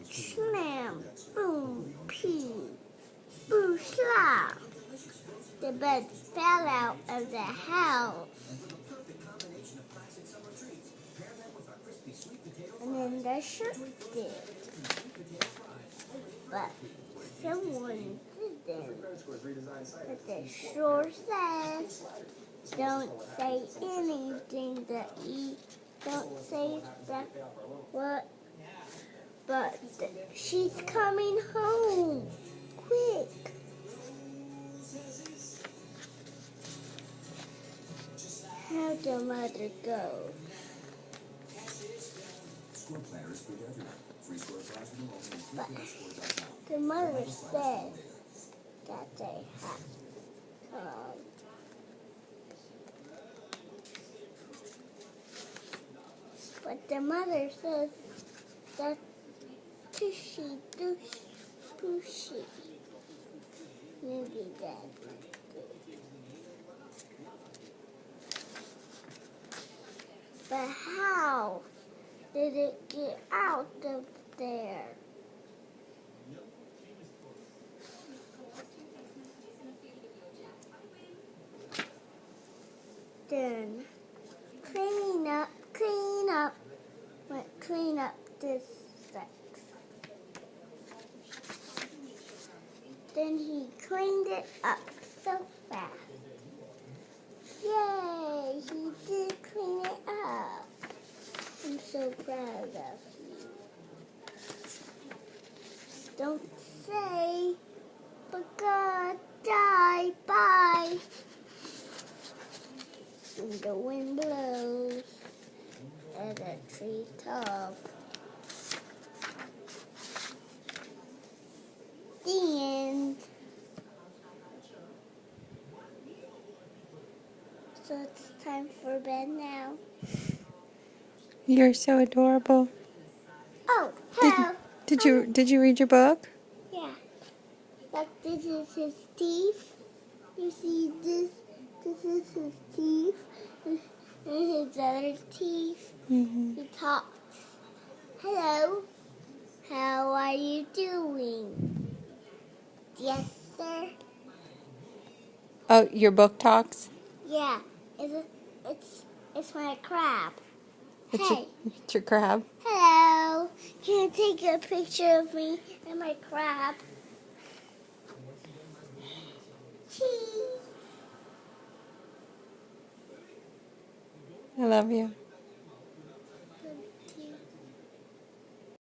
Slam, boom, pee, boo, slap. The bed fell out of the house. And then the shark did. But someone didn't. But the shore says, don't say anything to eat. Don't say that what. But she's coming home. Quick. How'd the mother go? But the mother said that they have come. But the mother says that tushy, pushy. Maybe that. But how did it get out of there? Then clean up, clean up this sex. Then he cleaned it up so fast. Yay, he did clean it up. I'm so proud of you. Don't say, but God, die, bye. And the wind blows at a treetop. The end. So it's time for bed now. You're so adorable. Oh, hello. Did you read your book? Yeah. Like this is his teeth. You see this? This is his teeth. And his other teeth. Mm-hmm. He talks. Hello. How are you doing? Yes, sir. Oh, your book talks? Yeah. It's my crab. Hey. It's your crab. Hello. Can you take a picture of me and my crab? Cheese. I love you.